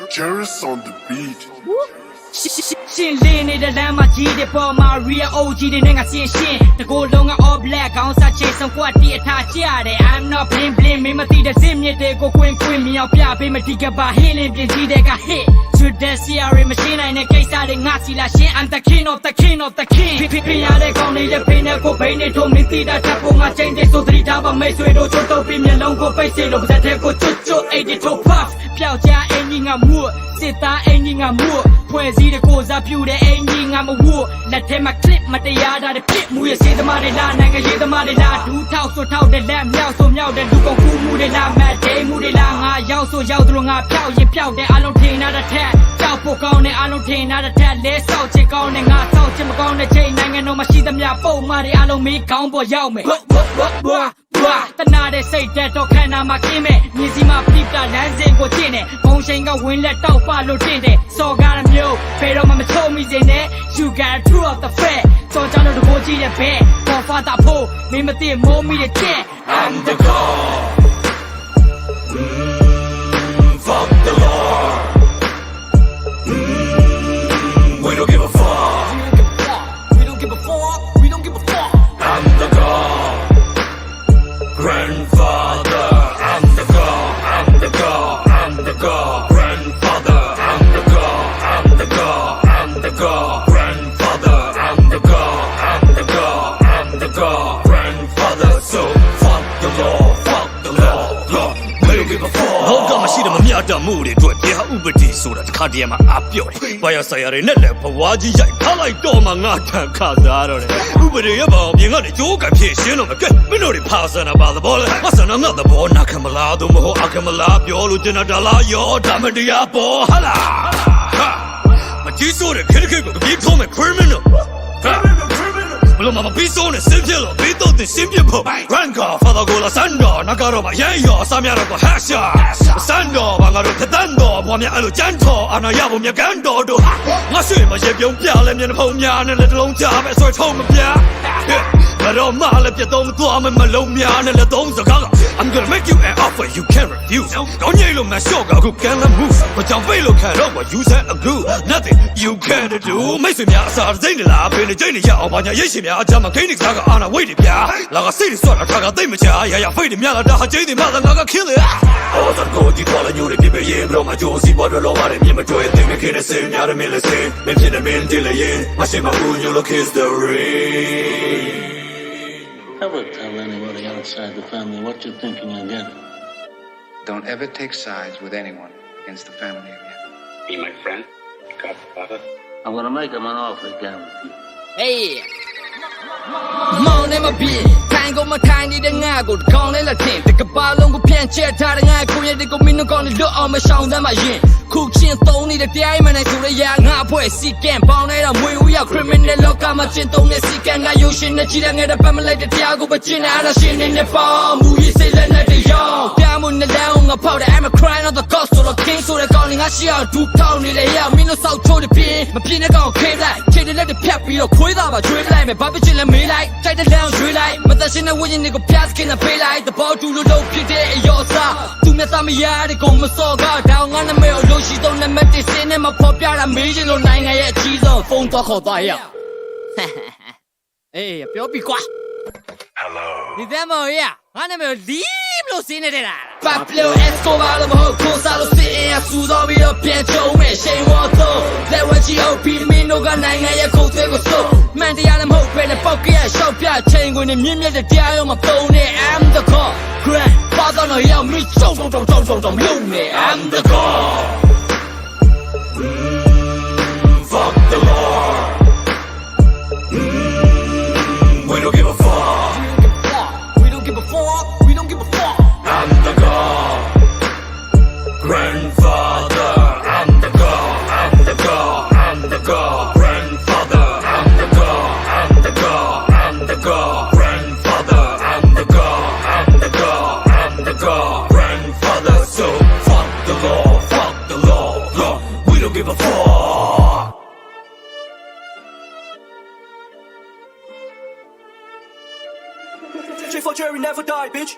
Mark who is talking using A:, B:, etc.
A: Jerry's on the beat.
B: ရှင်းလင်းနေတဲ့လမ်းမှာကြီးတဲ့ပေါ်မှာ real OG တွေနဲ့ငါရှင်းတကိုယ်လုံးက all black ခေါင်းစားချေဆုံးကွက်တီအထားကြတယ် I'm not bling bling မင်းမသိတဲ့စင်မြစ်တွေကိုကွင်းမြောက်ပြပေးမတိကပါဟင်းလင်းပြင်ကြီးတဲ့က hit to the CRA မရှင်းနိုင်တဲ့ကိစ္စတွေငါစီလာရှင်း I'm the king of the king of the king ဖိရတဲ့ကောင်းနေတဲ့ဖိနဲ့ကိုဘိန်းနဲ့ထုံးမသိတာထပ်ဖို့ငါချိန်တဲ့ဆိုသတိထားပါမိတ်ဆွေတို့ချိုးတော့ပြီးမျက်လုံးကိုပိတ်စေလို့ပါတဲ့ကိုကျွတ်82 puff ပျောက်ကြားအင်ကြီးငါမှုစစ်သားအင်ကြီးငါမှုဖွဲ့စည်းတဲ့ကိုစားပြူတဲ့အင်ကြီးငါမဝတ်လက်ထဲမှာ clip မတရားတာတဲ့ဖြစ်မှုရဲ့စေသမားတွေလားနိုင်ငံရေးသမားတွေလားဒူးထောက်ဆိုထောက်တဲ့လက်မြောက်ဆိုမြောက်တဲ့လူကုန်ကူးမှုတွေလားမတ်ဒေးမှုတွေလားငါရောက်ဆိုရောက်သူတို့ငါဖြောက်ရင်ဖြောက်တဲ့အလုံးထင်တာတဲ့ထက်ကြောက်ဖို့ကောင်းတဲ့အလုံးထင်တာတဲ့ထက်လဲဆောက်ချင်ကောင်းတဲ့ငါဆောက်ချင်မကောင်းတဲ့ချိန်နိုင်ငံတော်မှာရှိသမျှပုံမှန်တွေအလုံးမီးခေါင်းပေါ်ရောက်မယ်တနာတဲ့စိတ်တက်တော့ခန္ဓာမှာကင်းမဲ့မြည်စီမှာပြိပလမ်းစဉ်ကိုကျင့်တယ်ဘုံချိန်ကဝင်းလက်တောက်ပလို့တင့်တယ်စော်ကားရမျိုးဖေတော့မချုံမိစေနဲ့ you got true of the fact စော်ကြောင့်တော့တကိုကြီးရဲ့ဘဲပေါ်ဖာတာဖို့မင်းမသိမိုးမိတဲ့ချက် I'm the god
C: fuck the Lord we don't give a fuck
B: we don't give a fuck we don't give a fuck
C: I'm the god grandfather I'm the god I'm the god I'm the god grandfather I'm the god I'm the god I'm the god grandfather I'm the god I'm the god I'm the god grandfather so fuck the law fuck the law we don't give a fuck
D: ဟုတ်ကမရှိတယ်မမြတ်တမှုတွေအတွက်တရားဥပဒေဆိုတာတစ်ခါတည်းမှာအပြော့တယ်။ဘာရဆိုင်ရတွေနဲ့လည်းဘဝကြီးရိုက်ထားလိုက်တော့မှငါထန်ခါစားတော့တယ်။ဥပဒေရဲ့ဘောင်ပြင်ကနေကြိုးကပ်ဖြစ်ရှင်းတော့မကဲမင်းတို့တွေဖာဆနာပါသဘောလဲ။မဆနာငါသဘောနာခံမလားသူမဟုတ်အခံမလားပြောလို့တင်တာလားရောဒါမတရားပေါ်ဟာလား။မကြီးစိုးတဲ့ခက်ခက်ကိုပြေးထုံးမဲ့ criminalဘလို့မပြီးဆုံးနဲ့စင်ပြလို့ပြီးတော့တင်စင်ပြဖို့ Ranka Father Gola Sando နာကတော့မရဲရောအစားများတော့ Hasha Sando ဘာငါတို့ဖတန်းတော့ဘွားများအဲ့လိုကြမ်းတော်အာနာရဖို့မြကန်တော်တို့ငါရွှေမရေပြုံးပြလဲမျက်နှာဖုံးများနဲ့လက်တလုံးချပဲဆွဲထုံးမပြဘာတော့မလည်းပြတ်တော့မသွားမလုံးများနဲ့လက်သုံးစကား I'm gonna make you an offer you can't refuse ကောင်းကြီးလို့မလျှော့ကအခုကန်လမှုမကြောင်ပိတ်လို့ခံတော့ you said a good nothing you can't do မိတ်ဆွေများအစားစိတ်နေလားဖေးနေကြိတ်နေရအောင်ဘာညာရိတ်ရှင်များအကြမ်းမခိနေစားကအာနာဝိတ်တွေဗျာလာကစိတ်တွေဆွတ်တာခါကသိမ့်မချာရဖိတ်တွေများလာတာဟာကျိန်းတွေမှသာငါက kill it
C: အော်စကောဒီပေါ်လာညိုတွေပြပြရင်ဘရောမကြိုးစီပေါ်တော့လောပါတယ်မြင်မတွေ့သိမခင်တဲ့စင်များတယ်မင်းလည်းစင်မင်းဖြစ်တဲ့မင်းတည်းလည်းရင်မရှိမဘူး you look history
E: Never tell anybody outside the family what you're thinking of getting.
F: Don't ever take sides with anyone against the family again.
G: Be my friend, Godfather.
E: I'm gonna make him an offer again with you.
B: Hey Mong never be Time go my time need a ngago Gone let it in The kabalong go pian chat Tada nga kuya de go minu gone look on my sound that my yin Cook chin stone need a diamond and to the yang nga boy see can bound it we are criminal look I'm a chin tone see can ga you shin the chilling at the family the tiago but chin and a shin in the farm who you say let the young Diamond the down a powder I'm a crying on the cost of the king so the calling I see out 2 pound in the air minu south to the pin my pin go cave like chit let the pep be a quid of a drill like me baby chill me like try the down drill like but the shin with you go pass can pay like the ball to low pit your side to me some ya the go my so got down on the mail she don't let me sin in my pop ya la me lo nine ya chi so phone to khao ta ya eh ပြောပြီကွာ
C: hello
B: ဒီသမော်ရငါနာမည်လီးလို့စင်းနေတယ်လား Pablo Escobar လို့မဟုတ်ကိုစားလို့စင်းရစူတော့ပြီးတော့ပြန်ချုံမဲ့ရှိန်ဝါတော့လက်ဝဲကြီးအုပ်ပြီးမင်းတို့ကနိုင်ငံရဲ့ခုတ်သွဲကိုစုပ်မှန်တရားလည်းမဟုတ်ပဲနဲ့ပေါက်ကရရှောက်ပြချိန်ခွင်နဲ့မြင့်မြတ်တဲ့တရားရောမပုံနဲ့ I'm the god grand father တော့ရောက်မိချုံလုံးနေ I'm the god
C: fuck the Lord we don't give a fuck
B: we don't give a fuck we don't give a fuck
C: I'm the god grandfather I'm the god I'm the god I'm the god grandfather I'm the god I'm the god I'm the god grandfather I'm the god I'm the god I'm the god grandfather so fuck the law we don't give a fuck
H: J for Jerry never die, bitch.